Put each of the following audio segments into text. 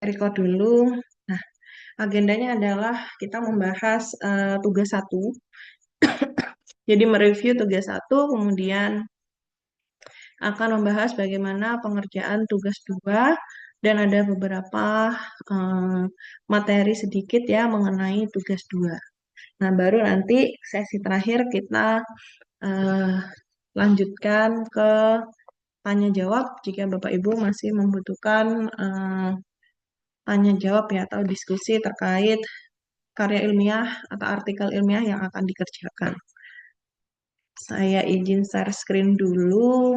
record dulu. Nah, agendanya adalah kita membahas tugas satu. Jadi mereview tugas satu, kemudian akan membahas bagaimana pengerjaan tugas dua, dan ada beberapa eh, materi sedikit ya mengenai tugas dua. Nah, baru nanti sesi terakhir kita eh, lanjutkan ke tanya jawab jika Bapak Ibu masih membutuhkan tanya jawab ya atau diskusi terkait karya ilmiah atau artikel ilmiah yang akan dikerjakan. Saya izin share screen dulu.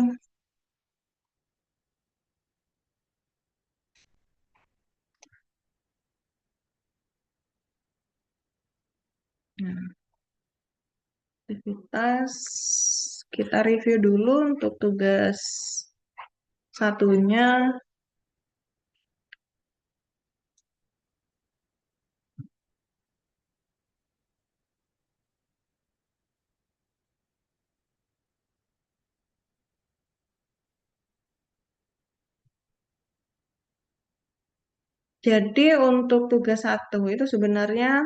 Nah, aktivitas kita review dulu untuk tugas satunya. Jadi untuk tugas satu itu sebenarnya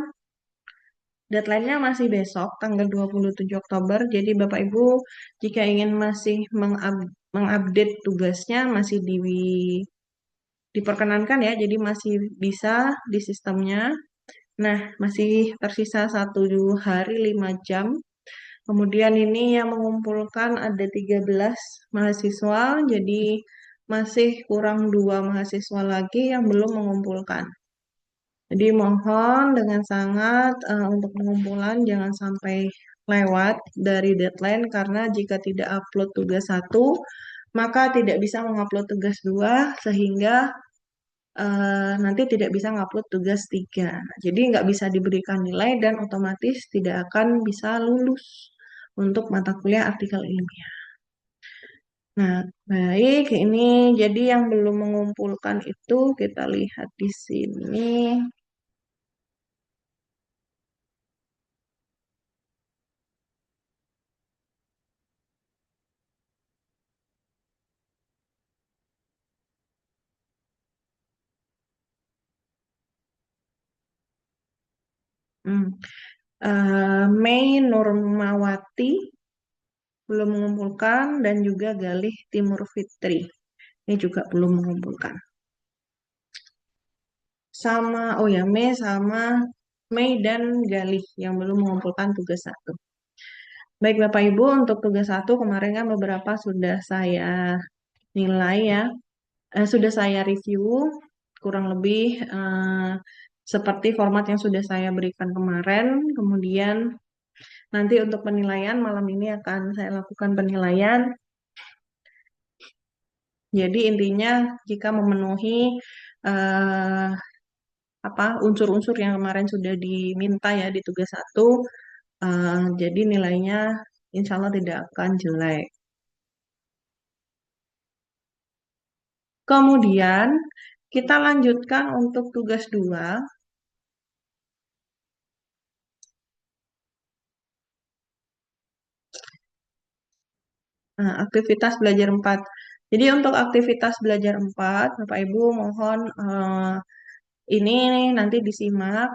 deadline-nya masih besok, tanggal 27 Oktober. Jadi Bapak Ibu, jika ingin masih mengupdate tugasnya, masih diperkenankan ya, jadi masih bisa di sistemnya. Nah, masih tersisa 1 hari 5 jam. Kemudian ini yang mengumpulkan ada 13 mahasiswa, jadi masih kurang 2 mahasiswa lagi yang belum mengumpulkan. Jadi mohon dengan sangat untuk pengumpulan jangan sampai lewat dari deadline karena jika tidak upload tugas satu, maka tidak bisa mengupload tugas dua sehingga nanti tidak bisa ngupload tugas tiga. Jadi nggak bisa diberikan nilai dan otomatis tidak akan bisa lulus untuk mata kuliah artikel ilmiah. Nah, baik, ini jadi yang belum mengumpulkan itu kita lihat di sini. Hmm. Mei Nurmawati belum mengumpulkan dan juga Galih Timur Fitri ini juga belum mengumpulkan. Sama, oh ya, Mei dan Galih yang belum mengumpulkan tugas satu. Baik Bapak Ibu, untuk tugas satu kemarin kan beberapa sudah saya nilai ya, sudah saya review kurang lebih seperti format yang sudah saya berikan kemarin. Kemudian nanti untuk penilaian malam ini akan saya lakukan penilaian. Jadi intinya jika memenuhi eh, apa unsur-unsur yang kemarin sudah diminta ya di tugas satu, jadi nilainya insya Allah tidak akan jelek. Kemudian kita lanjutkan untuk tugas dua, aktivitas belajar 4. Jadi untuk aktivitas belajar 4, Bapak Ibu mohon ini nanti disimak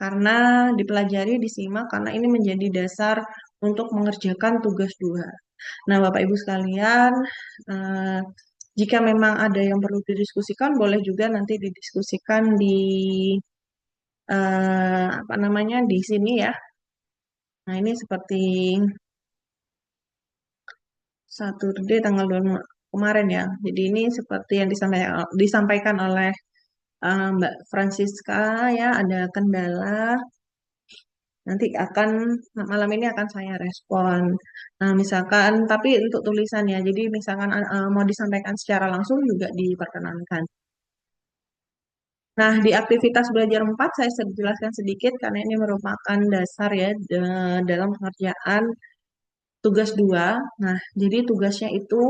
karena dipelajari disimak karena ini menjadi dasar untuk mengerjakan tugas dua. Nah, Bapak Ibu sekalian, eh, jika memang ada yang perlu didiskusikan, boleh juga nanti didiskusikan di apa namanya di sini ya. Nah, ini seperti Saturday tanggal 25 kemarin ya. Jadi ini seperti yang disampaikan oleh Mbak Francisca ya, ada kendala. Nanti akan malam ini akan saya respon. Nah, misalkan tapi untuk tulisan ya. Jadi misalkan mau disampaikan secara langsung juga diperkenankan. Nah, di aktivitas belajar 4 saya jelaskan sedikit karena ini merupakan dasar ya dalam pengerjaan tugas dua. Nah, jadi tugasnya itu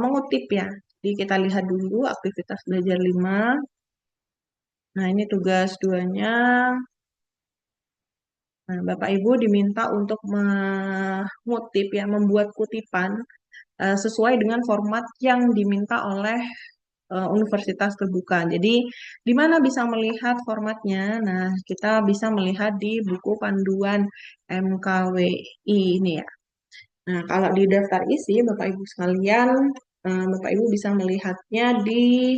mengutip ya. Jadi kita lihat dulu aktivitas belajar 5. Nah, ini tugas duanya. Nah, Bapak Ibu diminta untuk mengutip ya, membuat kutipan sesuai dengan format yang diminta oleh universitas terbuka. Jadi, di mana bisa melihat formatnya? Nah, kita bisa melihat di buku panduan MKWI ini ya. Nah, kalau di daftar isi, Bapak Ibu sekalian, Bapak Ibu bisa melihatnya di,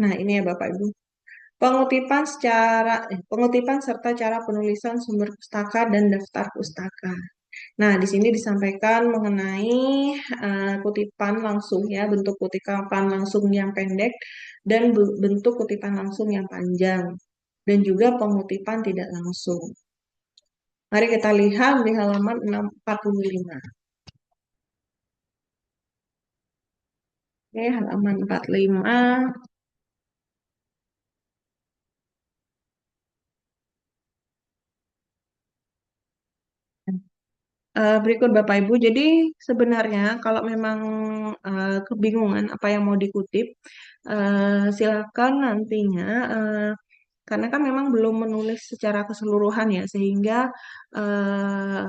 nah ini ya Bapak Ibu. Pengutipan serta cara penulisan sumber pustaka dan daftar pustaka. Nah, di sini disampaikan mengenai kutipan langsung ya, bentuk kutipan langsung yang pendek dan bentuk kutipan langsung yang panjang dan juga pengutipan tidak langsung. Mari kita lihat di halaman 645. Oke, halaman 45. Berikut Bapak Ibu, jadi sebenarnya kalau memang kebingungan apa yang mau dikutip, silakan nantinya, karena kan memang belum menulis secara keseluruhan ya, sehingga eh,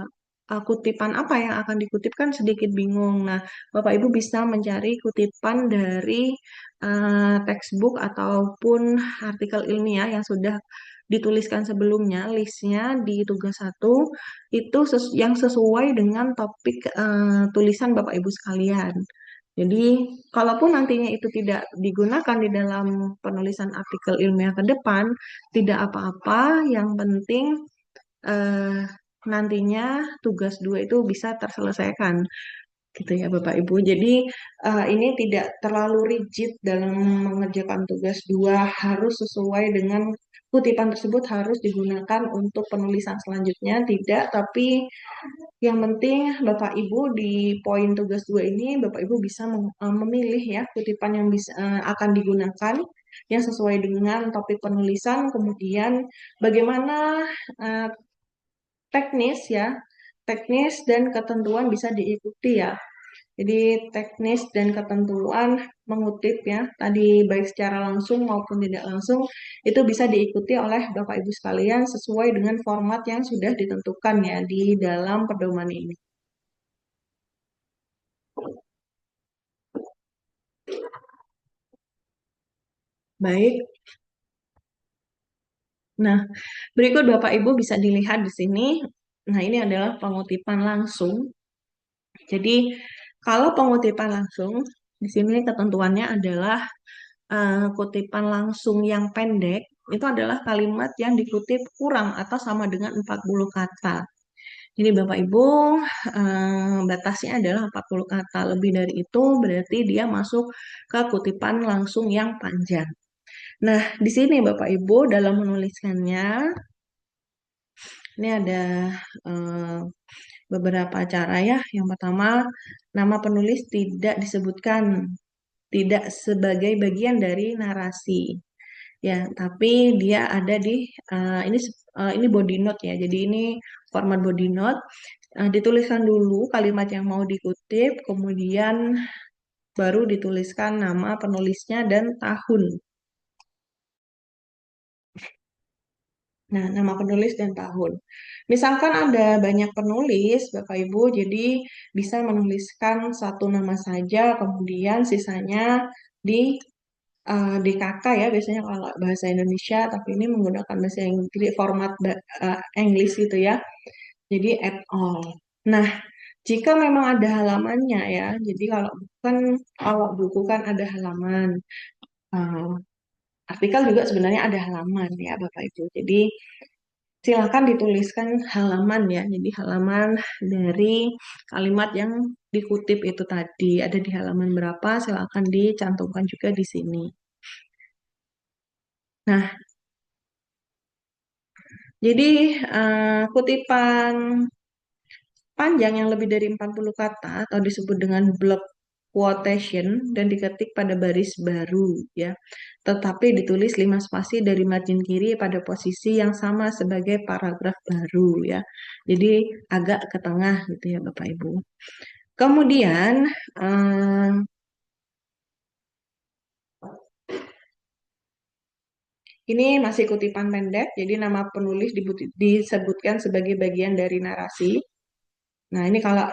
kutipan apa yang akan dikutip kan sedikit bingung. Nah, Bapak Ibu bisa mencari kutipan dari textbook ataupun artikel ilmiah yang sudah dituliskan sebelumnya, listnya di tugas satu itu yang sesuai dengan topik tulisan Bapak Ibu sekalian. Jadi, kalaupun nantinya itu tidak digunakan di dalam penulisan artikel ilmiah ke depan, tidak apa-apa. Yang penting eh, nantinya tugas dua itu bisa terselesaikan gitu ya Bapak Ibu. Jadi ini tidak terlalu rigid dalam mengerjakan tugas dua, harus sesuai dengan kutipan tersebut harus digunakan untuk penulisan selanjutnya, tidak, tapi yang penting Bapak Ibu di poin tugas dua ini Bapak Ibu bisa memilih ya kutipan yang bisa akan digunakan yang sesuai dengan topik penulisan, kemudian bagaimana eh, teknis ya, teknis dan ketentuan bisa diikuti ya. Jadi teknis dan ketentuan mengutip ya, tadi baik secara langsung maupun tidak langsung, itu bisa diikuti oleh Bapak Ibu sekalian sesuai dengan format yang sudah ditentukan ya di dalam pedoman ini. Baik, nah berikut Bapak Ibu bisa dilihat di sini. Nah ini adalah pengutipan langsung. Jadi kalau pengutipan langsung, di sini ketentuannya adalah kutipan langsung yang pendek itu adalah kalimat yang dikutip kurang atau sama dengan 40 kata. Jadi Bapak Ibu, batasnya adalah 40 kata. Lebih dari itu berarti dia masuk ke kutipan langsung yang panjang. Nah, di sini Bapak Ibu dalam menuliskannya, ini ada eh, beberapa cara ya. Yang pertama, nama penulis tidak disebutkan, tidak sebagai bagian dari narasi. Ya, tapi dia ada di ini body note ya. Jadi ini format body note. Dituliskan dulu kalimat yang mau dikutip, kemudian baru dituliskan nama penulisnya dan tahun. Nah, nama penulis dan tahun. Misalkan ada banyak penulis, Bapak Ibu, jadi bisa menuliskan satu nama saja, kemudian sisanya di DKK ya, biasanya kalau bahasa Indonesia, tapi ini menggunakan bahasa Inggris, format English gitu ya. Jadi add all. Nah, jika memang ada halamannya ya, jadi kalau buku kan ada halaman. Uh, Artikel juga sebenarnya ada halaman ya Bapak Ibu. Jadi silakan dituliskan halaman ya. Jadi halaman dari kalimat yang dikutip itu tadi ada di halaman berapa, silakan dicantumkan juga di sini. Nah, jadi kutipan panjang yang lebih dari 40 kata atau disebut dengan block quotation dan diketik pada baris baru ya. Tetapi ditulis 5 spasi dari margin kiri pada posisi yang sama sebagai paragraf baru ya. Jadi agak ke tengah gitu ya Bapak Ibu. Kemudian eh, ini masih kutipan pendek, jadi nama penulis disebutkan sebagai bagian dari narasi. Nah, ini kalau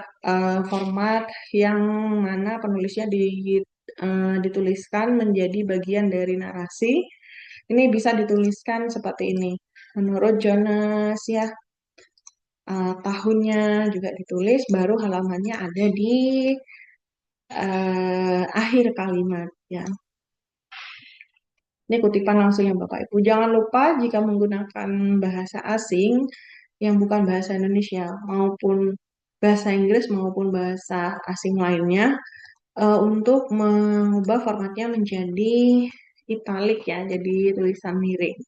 format yang mana penulisnya dituliskan menjadi bagian dari narasi. Ini bisa dituliskan seperti ini. Menurut Jonas ya, tahunnya juga ditulis, baru halamannya ada di akhir kalimat ya. Ini kutipan langsung ya Bapak Ibu. Jangan lupa jika menggunakan bahasa asing yang bukan bahasa Indonesia maupun bahasa Inggris maupun bahasa asing lainnya, untuk mengubah formatnya menjadi italik ya, jadi tulisan miring.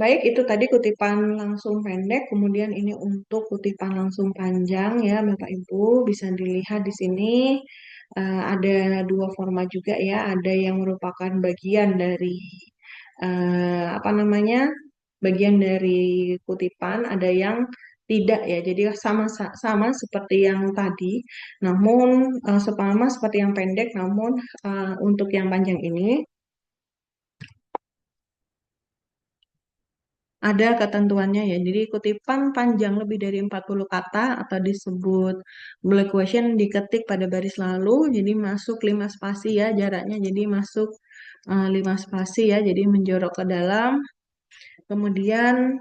Baik, itu tadi kutipan langsung pendek, kemudian ini untuk kutipan langsung panjang ya, Bapak Ibu bisa dilihat di sini ada dua format juga ya, ada yang merupakan bagian dari apa namanya, bagian dari kutipan, ada yang tidak ya, jadi sama sama seperti yang tadi, namun sama seperti yang pendek, namun untuk yang panjang ini ada ketentuannya ya. Jadi kutipan panjang lebih dari 40 kata atau disebut black question diketik pada baris lalu. Jadi masuk 5 spasi ya jaraknya. Jadi masuk 5 spasi ya. Jadi menjorok ke dalam. Kemudian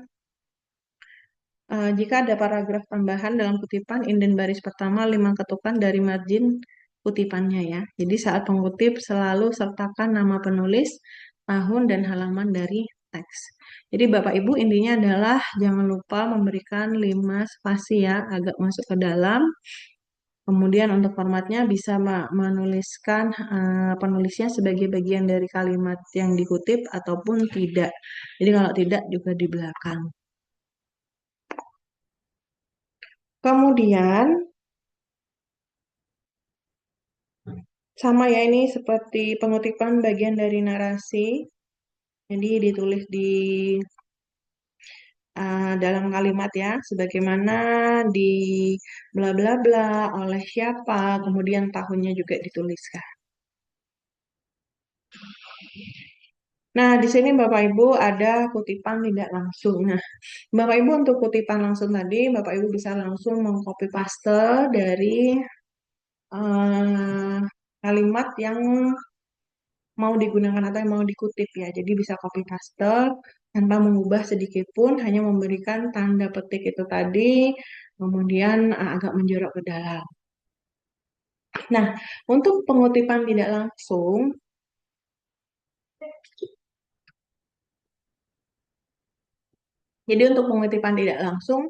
jika ada paragraf tambahan dalam kutipan, inden baris pertama 5 ketukan dari margin kutipannya ya. Jadi saat mengutip selalu sertakan nama penulis, tahun, dan halaman dari teks. Jadi Bapak Ibu intinya adalah jangan lupa memberikan 5 spasi ya, agak masuk ke dalam. Kemudian untuk formatnya bisa menuliskan penulisnya sebagai bagian dari kalimat yang dikutip ataupun tidak. Jadi kalau tidak juga di belakang. Kemudian sama ya ini seperti pengutipan bagian dari narasi. Jadi ditulis di dalam kalimat ya, sebagaimana di bla bla bla oleh siapa, kemudian tahunnya juga dituliskan. Nah, di sini Bapak Ibu ada kutipan tidak langsung. Nah, Bapak Ibu untuk kutipan langsung tadi, Bapak Ibu bisa langsung mengcopy paste dari eh, kalimat yang mau digunakan atau yang mau dikutip ya. Jadi bisa copy paste tanpa mengubah sedikit pun, hanya memberikan tanda petik itu tadi, kemudian agak menjorok ke dalam. Nah, untuk pengutipan tidak langsung, jadi untuk pengutipan tidak langsung,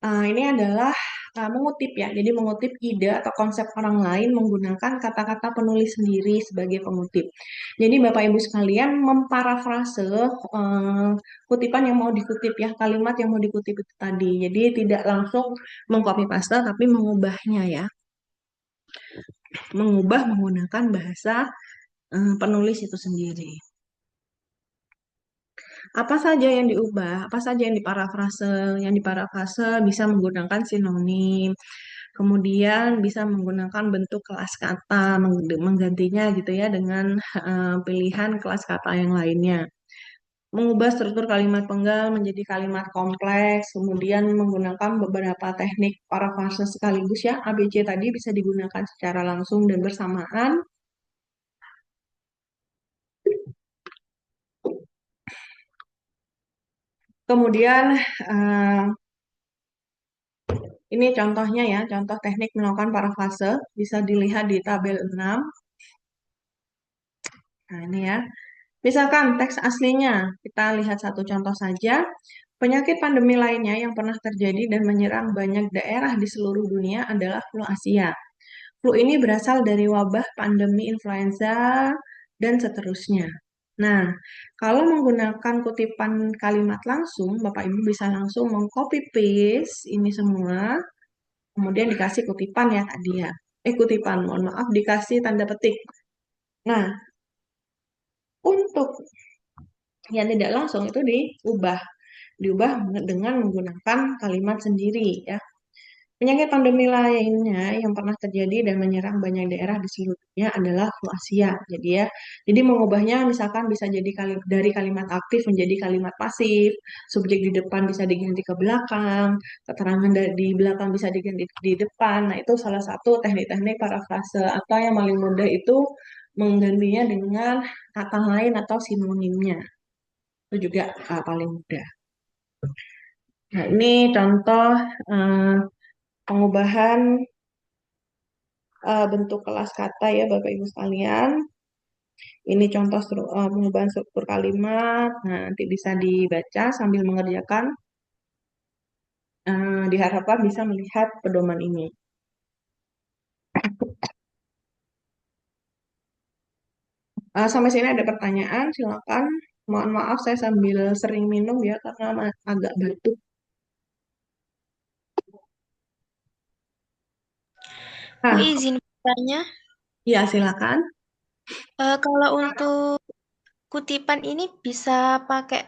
ini adalah mengutip ya. Jadi mengutip ide atau konsep orang lain menggunakan kata-kata penulis sendiri sebagai pengutip. Jadi Bapak Ibu sekalian memparafrase kutipan yang mau dikutip ya, kalimat yang mau dikutip itu tadi. Jadi tidak langsung mengcopy paste tapi mengubahnya ya. Mengubah menggunakan bahasa penulis itu sendiri. Apa saja yang diubah, apa saja yang diparafrase. Yang diparafrase bisa menggunakan sinonim, kemudian bisa menggunakan bentuk kelas kata, menggantinya gitu ya dengan pilihan kelas kata yang lainnya. Mengubah struktur kalimat penggal menjadi kalimat kompleks, kemudian menggunakan beberapa teknik parafrase sekaligus ya, ABC tadi bisa digunakan secara langsung dan bersamaan. Kemudian eh, ini contohnya ya, contoh teknik melakukan parafrase bisa dilihat di tabel 6. Nah, ini ya. Misalkan teks aslinya, kita lihat satu contoh saja. Penyakit pandemi lainnya yang pernah terjadi dan menyerang banyak daerah di seluruh dunia adalah flu Asia. Flu ini berasal dari wabah pandemi influenza dan seterusnya. Nah, kalau menggunakan kutipan kalimat langsung, Bapak Ibu bisa langsung mengcopy paste ini semua, kemudian dikasih kutipan ya tadi ya. Kutipan, mohon maaf, dikasih tanda petik. Nah, untuk yang tidak langsung itu diubah dengan menggunakan kalimat sendiri ya. Penyakit pandemi lainnya yang pernah terjadi dan menyerang banyak daerah di seluruh dunia adalah flu Asia. Jadi ya, jadi mengubahnya misalkan bisa jadi dari kalimat aktif menjadi kalimat pasif, subjek di depan bisa diganti ke belakang, keterangan di belakang bisa diganti di depan. Nah, itu salah satu teknik-teknik parafrase atau yang paling mudah itu menggantinya dengan kata lain atau sinonimnya. Itu juga paling mudah. Nah, ini contoh eh, pengubahan bentuk kelas kata ya Bapak Ibu sekalian. Ini contoh pengubahan struktur kalimat. Nah, nanti bisa dibaca sambil mengerjakan. Diharapkan bisa melihat pedoman ini. Sampai sini ada pertanyaan, silakan. Mohon maaf saya sambil sering minum ya karena agak batuk. Aku Nah, izin bertanya, ya silakan. kalau untuk kutipan ini bisa pakai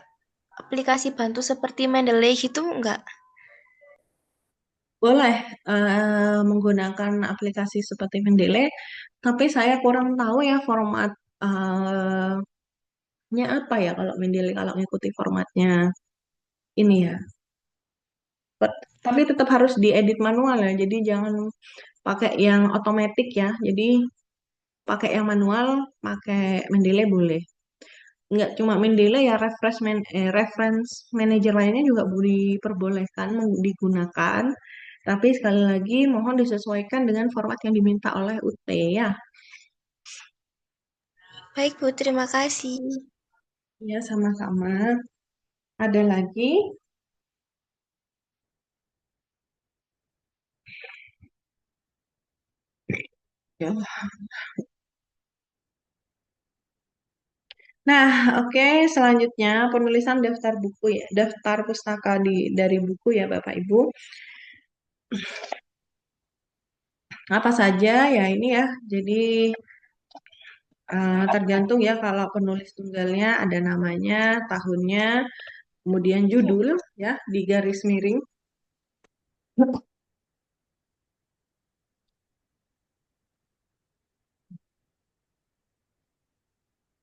aplikasi bantu seperti Mendeley gitu enggak? Boleh menggunakan aplikasi seperti Mendeley, tapi saya kurang tahu ya format nya apa ya kalau Mendeley kalau ngikuti formatnya ini ya. Tapi tetap harus diedit manual ya. Jadi jangan pakai yang otomatis ya. Jadi pakai yang manual, pakai Mendeley boleh. Nggak cuma Mendeley ya, reference manager lainnya juga diperbolehkan digunakan. Tapi sekali lagi mohon disesuaikan dengan format yang diminta oleh UT ya. Baik Bu, terima kasih. Ya, sama-sama. Ada lagi? Ya. Nah, oke, selanjutnya penulisan daftar buku ya, daftar pustaka dari buku ya Bapak Ibu. Apa saja ya ini ya. Jadi tergantung ya kalau penulis tunggalnya ada namanya, tahunnya, kemudian judul ya di garis miring.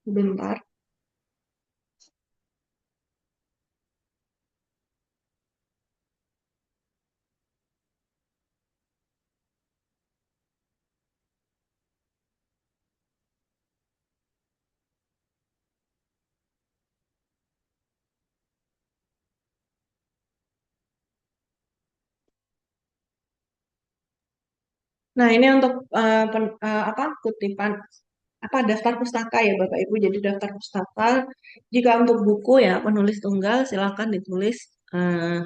Bentar. Nah, ini untuk apa kutipan apa daftar pustaka ya Bapak Ibu. Jadi daftar pustaka jika untuk buku ya penulis tunggal silakan ditulis eh,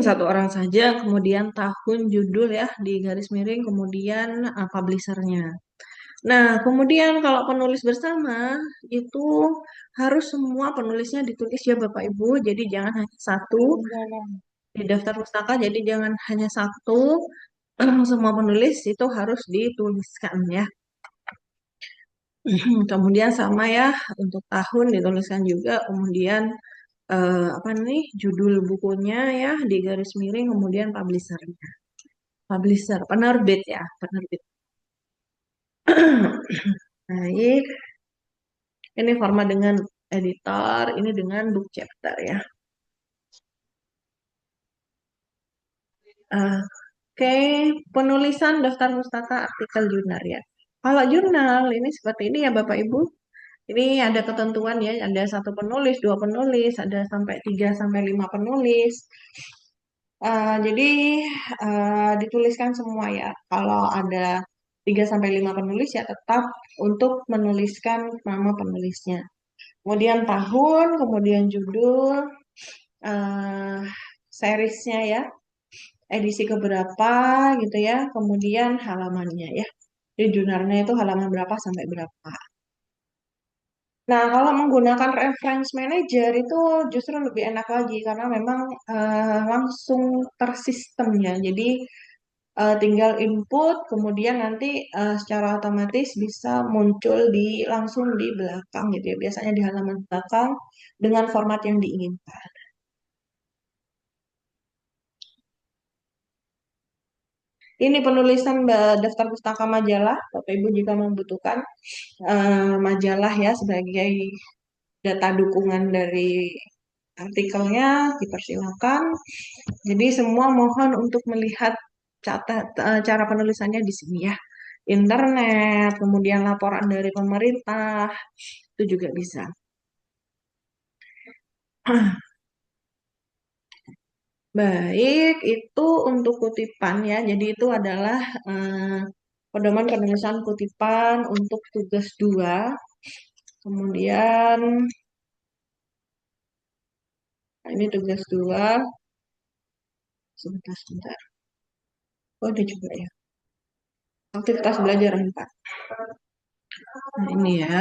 satu orang saja, kemudian tahun, judul ya di garis miring, kemudian publishernya. Nah, kemudian kalau penulis bersama itu harus semua penulisnya ditulis ya Bapak Ibu. Jadi jangan hanya satu di daftar pustaka. Jadi jangan hanya satu, semua penulis itu harus dituliskan ya. Kemudian sama ya untuk tahun dituliskan juga. Kemudian apa nih judul bukunya ya di garis miring, kemudian publishernya. Publisher, penerbit ya, penerbit. Baik, ini format dengan editor, ini dengan book chapter ya. Oke, penulisan daftar pustaka artikel jurnal ya. Kalau jurnal ini seperti ini ya Bapak Ibu. Ini ada ketentuan ya, ada satu penulis, dua penulis, ada sampai 3 sampai 5 penulis. Jadi dituliskan semua ya. Kalau ada 3 sampai 5 penulis ya tetap untuk menuliskan nama penulisnya. Kemudian tahun, kemudian judul, eh seriesnya ya, edisi keberapa gitu ya, kemudian halamannya ya. Di jurnalnya itu halaman berapa sampai berapa. Nah, kalau menggunakan reference manager itu justru lebih enak lagi karena memang langsung tersistem ya. Jadi tinggal input, kemudian nanti secara otomatis bisa muncul langsung di belakang gitu ya. Biasanya di halaman belakang dengan format yang diinginkan. Ini penulisan daftar pustaka majalah, Bapak Ibu jika membutuhkan majalah ya sebagai data dukungan dari artikelnya dipersilakan. Jadi semua mohon untuk melihat cara penulisannya di sini ya. Internet, kemudian laporan dari pemerintah, itu juga bisa. Baik, itu untuk kutipan ya. Jadi itu adalah pedoman penulisan kutipan untuk tugas 2. Kemudian ini tugas 2. Sebentar, sebentar. Oh, ada juga ya. Aktivitas belajar 4. Nah, ini ya.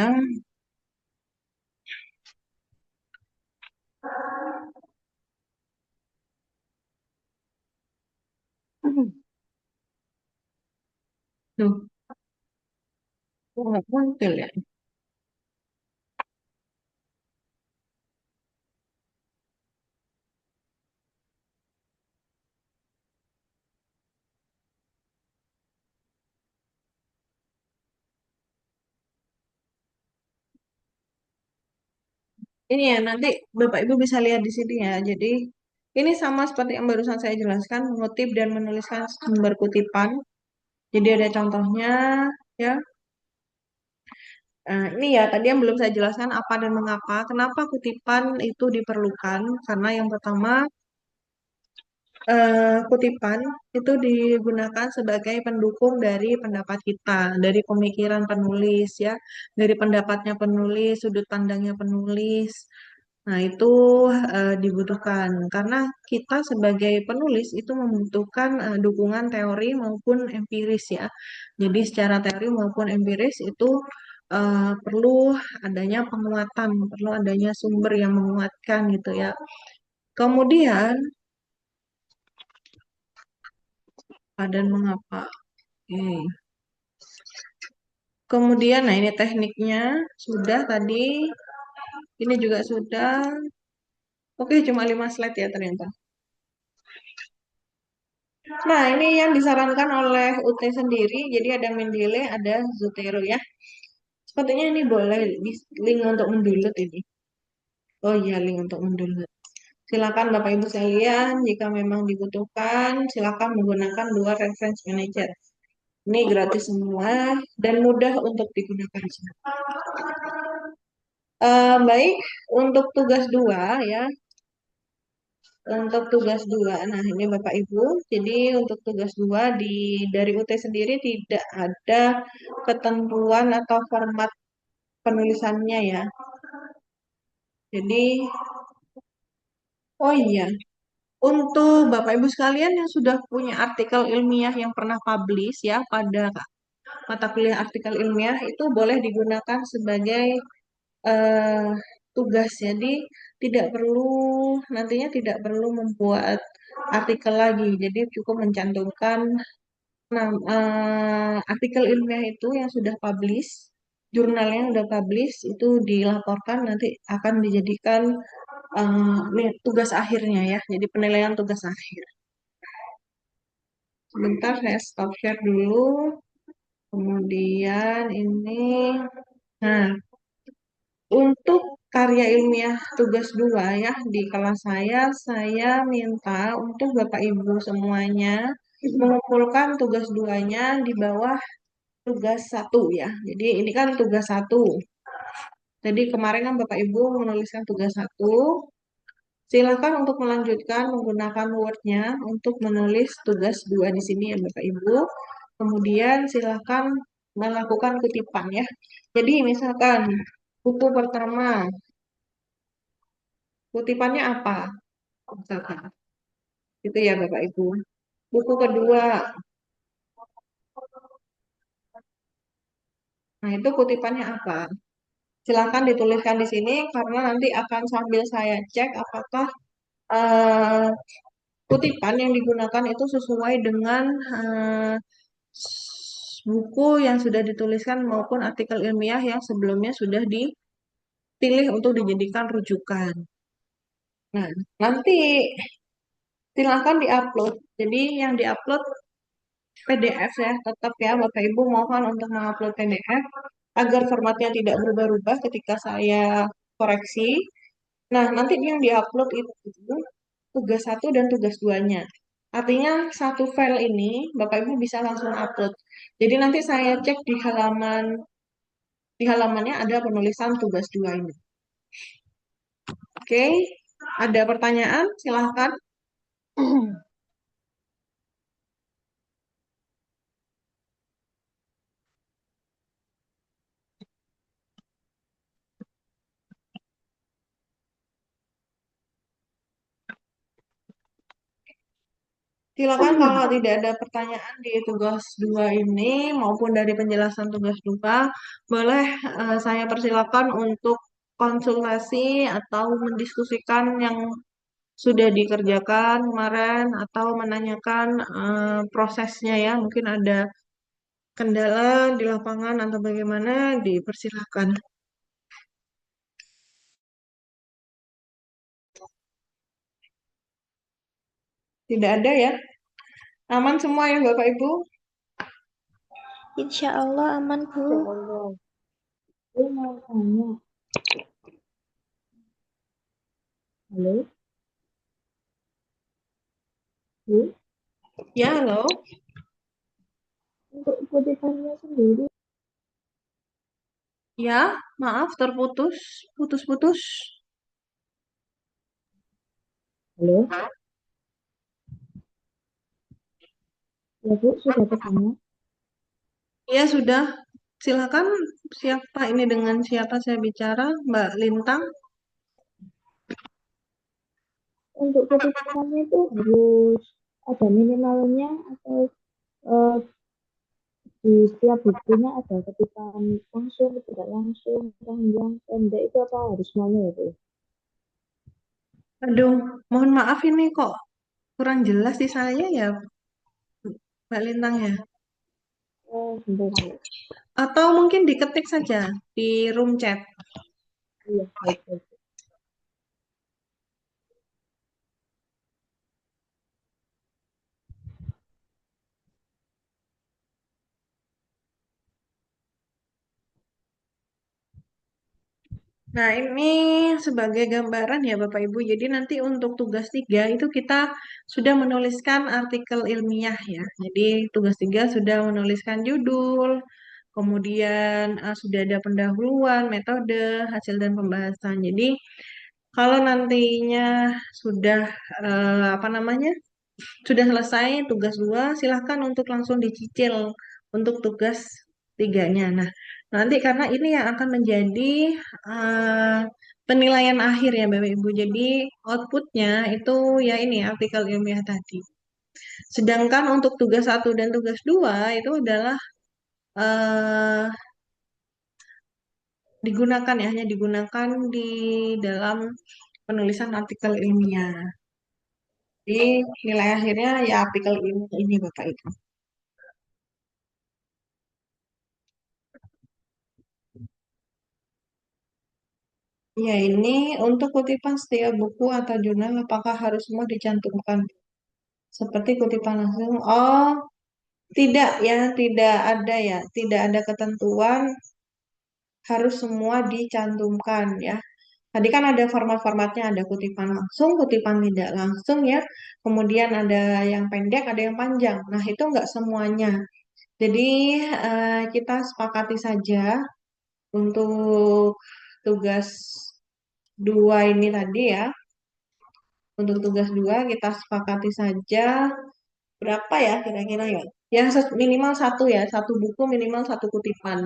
Tuh, kok nggak muncul ya? Ini ya, nanti Bapak Ibu bisa lihat di sini ya. Jadi, ini sama seperti yang barusan saya jelaskan, mengutip dan menuliskan sumber kutipan. Jadi ada contohnya, ya. Nah, ini ya, tadi yang belum saya jelaskan apa dan mengapa. Kenapa kutipan itu diperlukan? Karena yang pertama, kutipan itu digunakan sebagai pendukung dari pendapat kita, dari pemikiran penulis ya, dari pendapatnya penulis, sudut pandangnya penulis. Nah, itu dibutuhkan karena kita sebagai penulis itu membutuhkan dukungan teori maupun empiris ya. Jadi secara teori maupun empiris itu perlu adanya penguatan, perlu adanya sumber yang menguatkan gitu ya. Kemudian, dan mengapa? Oke. Kemudian, nah ini tekniknya sudah tadi, ini juga sudah. Oke, cuma 5 slide ya ternyata. Nah, ini yang disarankan oleh UT sendiri, jadi ada Mendeley, ada Zotero ya. Sepertinya ini boleh link untuk mendownload ini. Oh iya, link untuk mendownload. Silakan Bapak Ibu sekalian, jika memang dibutuhkan, silakan menggunakan dua reference manager. Ini gratis semua dan mudah untuk digunakan semua. Baik, untuk tugas 2 ya. Untuk tugas 2, nah ini Bapak Ibu, jadi untuk tugas 2 dari UT sendiri tidak ada ketentuan atau format penulisannya ya. Jadi, oh iya, untuk Bapak Ibu sekalian yang sudah punya artikel ilmiah yang pernah publish ya pada mata kuliah artikel ilmiah itu boleh digunakan sebagai eh, tugas. Jadi tidak perlu nantinya tidak perlu membuat artikel lagi. Jadi cukup mencantumkan artikel ilmiah itu yang sudah publish, jurnalnya yang sudah publish itu dilaporkan nanti akan dijadikan tugas akhirnya ya. Jadi penilaian tugas akhir. Sebentar saya stop share dulu. Kemudian ini, nah untuk karya ilmiah tugas 2 ya di kelas saya minta untuk Bapak Ibu semuanya mengumpulkan tugas duanya di bawah tugas 1 ya. Jadi ini kan tugas 1. Jadi kemarin kan Bapak Ibu menuliskan tugas 1. Silakan untuk melanjutkan menggunakan Word-nya untuk menulis tugas 2 di sini ya Bapak Ibu. Kemudian silakan melakukan kutipan ya. Jadi misalkan buku pertama, kutipannya apa? Misalkan. Itu ya Bapak Ibu. Buku kedua, nah itu kutipannya apa? Silakan dituliskan di sini karena nanti akan sambil saya cek apakah eh, kutipan yang digunakan itu sesuai dengan buku yang sudah dituliskan maupun artikel ilmiah yang sebelumnya sudah dipilih untuk dijadikan rujukan. Nah, nanti silakan diupload. Jadi yang diupload PDF ya, tetap ya Bapak Ibu mohon untuk mengupload PDF agar formatnya tidak berubah-ubah ketika saya koreksi. Nah, nanti yang diupload itu tugas satu dan tugas duanya. Artinya satu file ini Bapak Ibu bisa langsung upload. Jadi nanti saya cek di halamannya ada penulisan tugas dua ini. Oke, ada pertanyaan? Silahkan. Silakan kalau tidak ada pertanyaan di tugas dua ini maupun dari penjelasan tugas dua, boleh saya persilakan untuk konsultasi atau mendiskusikan yang sudah dikerjakan kemarin atau menanyakan prosesnya ya. Mungkin ada kendala di lapangan atau bagaimana, dipersilakan. Tidak ada ya? Aman semua ya Bapak Ibu? Insya Allah aman, Bu. Ya Allah. Saya mau tanya, halo, Bu, ya halo. Untuk kutipannya sendiri. Ya, maaf terputus, putus-putus. Halo, ya Bu, sudah terdengar. Ya sudah, silakan. Siapa ini, dengan siapa saya bicara? Mbak Lintang. Untuk kutipannya itu harus ada minimalnya atau eh, di setiap bukunya ada kutipan langsung, tidak langsung, panjang, pendek itu apa harus semuanya ya Bu? Aduh, mohon maaf ini kok kurang jelas di saya ya, Mbak Lintang ya. Oh, sebentar Bu. Atau mungkin diketik saja di room chat. Iya, baik, baik. Nah, ini sebagai gambaran ya Bapak Ibu. Jadi nanti untuk tugas 3 itu kita sudah menuliskan artikel ilmiah ya. Jadi tugas 3 sudah menuliskan judul, kemudian sudah ada pendahuluan, metode, hasil dan pembahasan. Jadi kalau nantinya sudah apa namanya? Sudah selesai tugas 2, silahkan untuk langsung dicicil untuk tugas tiganya. Nah, nanti karena ini yang akan menjadi eh, penilaian akhir ya Bapak Ibu. Jadi outputnya itu ya ini artikel ilmiah tadi. Sedangkan untuk tugas satu dan tugas 2 itu adalah eh, digunakan ya, hanya digunakan di dalam penulisan artikel ilmiah. Jadi nilai akhirnya ya artikel ilmiah ini Bapak Ibu. Ya, ini untuk kutipan setiap buku atau jurnal apakah harus semua dicantumkan? Seperti kutipan langsung. Oh, tidak ya, tidak ada ya. Tidak ada ketentuan harus semua dicantumkan ya. Tadi kan ada format-formatnya, ada kutipan langsung, kutipan tidak langsung ya. Kemudian ada yang pendek, ada yang panjang. Nah, itu enggak semuanya. Jadi, kita sepakati saja untuk tugas dua ini tadi ya. Untuk tugas dua kita sepakati saja berapa ya kira-kira ya? Ya minimal satu ya, satu buku minimal satu kutipan.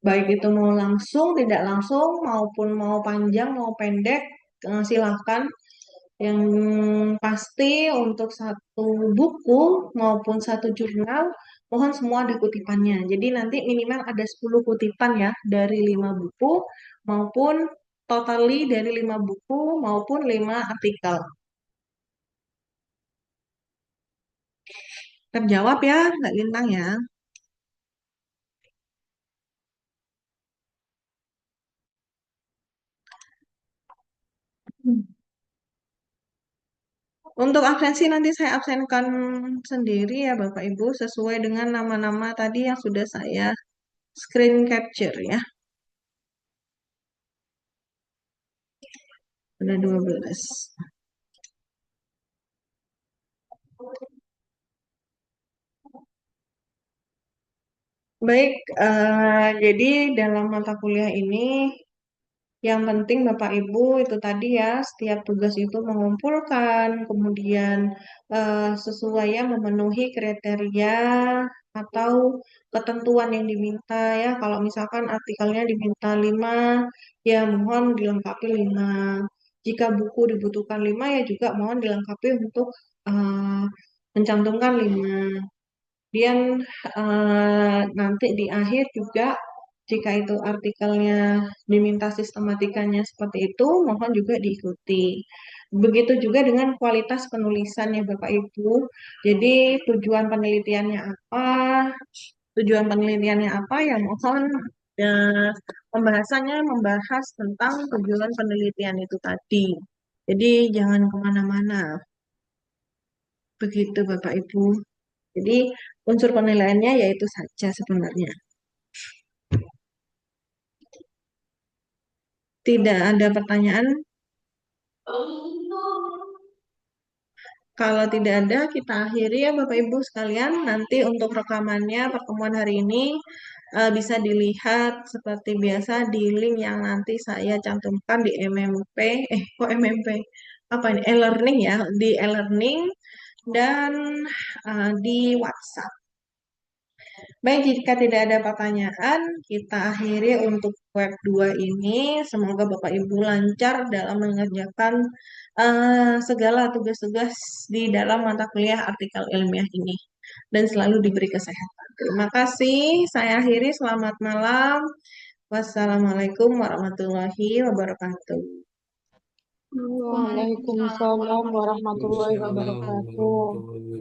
Baik itu mau langsung, tidak langsung, maupun mau panjang, mau pendek, silahkan. Yang pasti untuk satu buku maupun satu jurnal, mohon semua ada kutipannya. Jadi nanti minimal ada 10 kutipan ya dari 5 buku, maupun totally dari 5 buku maupun 5 artikel. Terjawab ya, Mbak Lintang ya. Hmm. Untuk absensi nanti saya absenkan sendiri ya Bapak Ibu sesuai dengan nama-nama tadi yang sudah saya screen capture ya. Ada 12. Baik, jadi dalam mata kuliah ini yang penting Bapak Ibu itu tadi ya, setiap tugas itu mengumpulkan, kemudian sesuai ya memenuhi kriteria atau ketentuan yang diminta ya. Kalau misalkan artikelnya diminta 5, ya mohon dilengkapi 5. Jika buku dibutuhkan 5, ya juga mohon dilengkapi untuk eh, mencantumkan 5. Kemudian nanti di akhir juga jika itu artikelnya diminta sistematikanya seperti itu, mohon juga diikuti. Begitu juga dengan kualitas penulisannya Bapak Ibu. Jadi tujuan penelitiannya apa ya mohon ya, pembahasannya membahas tentang tujuan penelitian itu tadi. Jadi jangan kemana-mana. Begitu Bapak Ibu. Jadi unsur penilaiannya yaitu saja sebenarnya. Tidak ada pertanyaan. Kalau tidak ada, kita akhiri ya Bapak Ibu sekalian. Nanti untuk rekamannya pertemuan hari ini bisa dilihat seperti biasa di link yang nanti saya cantumkan di MMP. Kok MMP? Apa ini? E-learning ya, di e-learning dan di WhatsApp. Baik, jika tidak ada pertanyaan, kita akhiri untuk web 2 ini. Semoga Bapak Ibu lancar dalam mengerjakan segala tugas-tugas di dalam mata kuliah artikel ilmiah ini. Dan selalu diberi kesehatan. Terima kasih. Saya akhiri. Selamat malam. Wassalamualaikum warahmatullahi wabarakatuh. Waalaikumsalam warahmatullahi Waalaikumsalam wabarakatuh. warahmatullahi